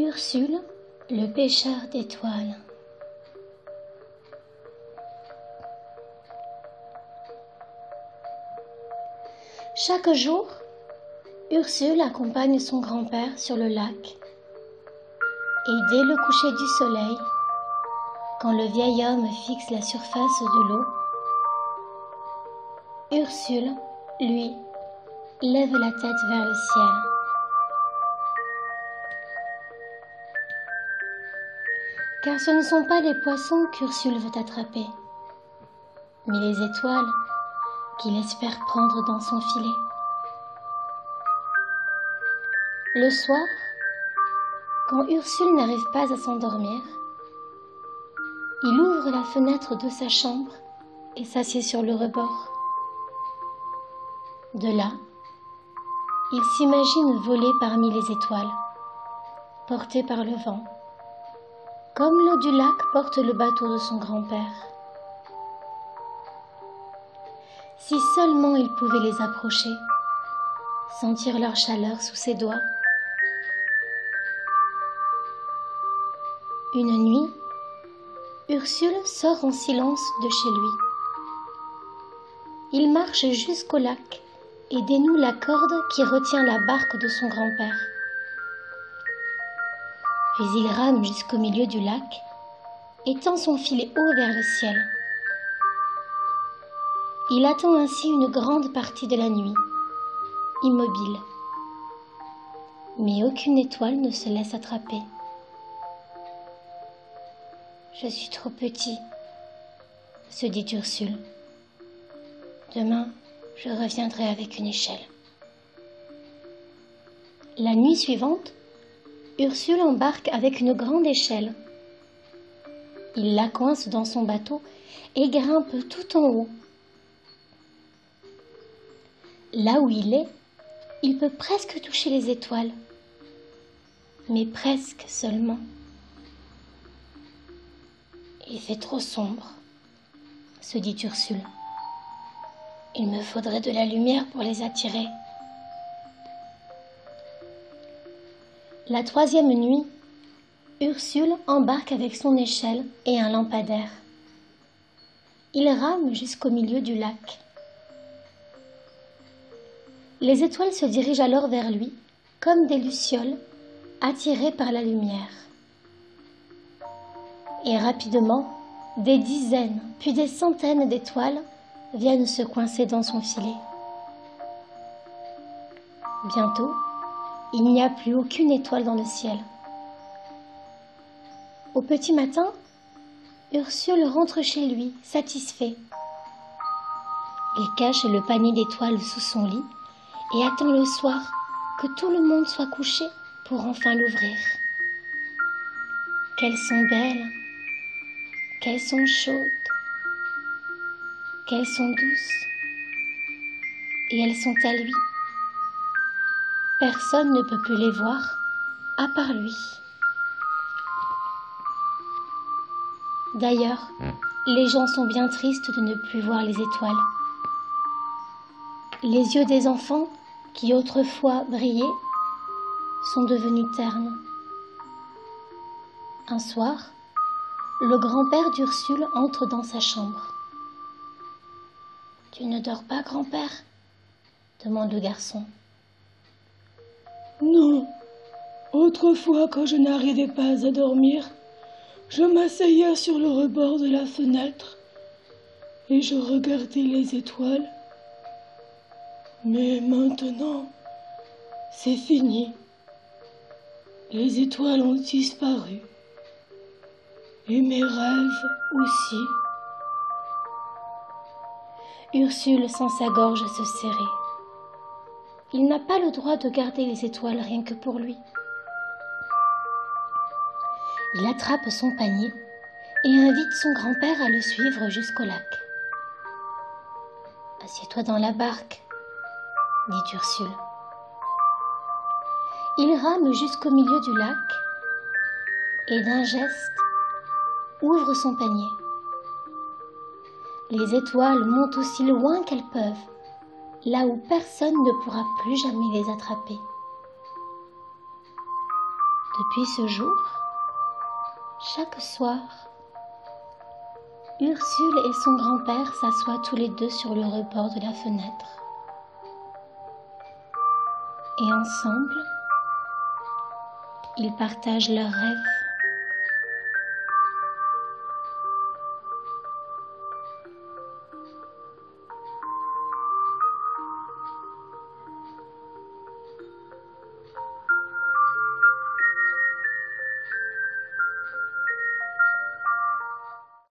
Ursule, le pêcheur d'étoiles. Chaque jour, Ursule accompagne son grand-père sur le lac. Et dès le coucher du soleil, quand le vieil homme fixe la surface de l'eau, Ursule, lui, lève la tête vers le ciel. Car ce ne sont pas les poissons qu'Ursule veut attraper, mais les étoiles qu'il espère prendre dans son filet. Le soir, quand Ursule n'arrive pas à s'endormir, il ouvre la fenêtre de sa chambre et s'assied sur le rebord. De là, il s'imagine voler parmi les étoiles, porté par le vent, comme l'eau du lac porte le bateau de son grand-père. Si seulement il pouvait les approcher, sentir leur chaleur sous ses doigts. Une nuit, Ursule sort en silence de chez lui. Il marche jusqu'au lac et dénoue la corde qui retient la barque de son grand-père. Puis il rame jusqu'au milieu du lac et tend son filet haut vers le ciel. Il attend ainsi une grande partie de la nuit, immobile. Mais aucune étoile ne se laisse attraper. « Je suis trop petit, » se dit Ursule. « Demain, je reviendrai avec une échelle. » La nuit suivante, Ursule embarque avec une grande échelle. Il la coince dans son bateau et grimpe tout en haut. Là où il est, il peut presque toucher les étoiles, mais presque seulement. Il fait trop sombre, se dit Ursule. Il me faudrait de la lumière pour les attirer. La troisième nuit, Ursule embarque avec son échelle et un lampadaire. Il rame jusqu'au milieu du lac. Les étoiles se dirigent alors vers lui, comme des lucioles, attirées par la lumière. Et rapidement, des dizaines, puis des centaines d'étoiles viennent se coincer dans son filet. Bientôt, il n'y a plus aucune étoile dans le ciel. Au petit matin, Ursule rentre chez lui, satisfait. Il cache le panier d'étoiles sous son lit et attend le soir que tout le monde soit couché pour enfin l'ouvrir. Qu'elles sont belles, qu'elles sont chaudes, qu'elles sont douces, et elles sont à lui. Personne ne peut plus les voir, à part lui. D'ailleurs, les gens sont bien tristes de ne plus voir les étoiles. Les yeux des enfants, qui autrefois brillaient, sont devenus ternes. Un soir, le grand-père d'Ursule entre dans sa chambre. « Tu ne dors pas, grand-père » demande le garçon. « Non, autrefois quand je n'arrivais pas à dormir, je m'asseyais sur le rebord de la fenêtre et je regardais les étoiles. Mais maintenant, c'est fini. Les étoiles ont disparu. Et mes rêves aussi. » Ursule sent sa gorge se serrer. Il n'a pas le droit de garder les étoiles rien que pour lui. Il attrape son panier et invite son grand-père à le suivre jusqu'au lac. « Assieds-toi dans la barque, » dit Ursule. Il rame jusqu'au milieu du lac et d'un geste ouvre son panier. Les étoiles montent aussi loin qu'elles peuvent, là où personne ne pourra plus jamais les attraper. Depuis ce jour, chaque soir, Ursule et son grand-père s'assoient tous les deux sur le rebord de la fenêtre. Et ensemble, ils partagent leurs rêves.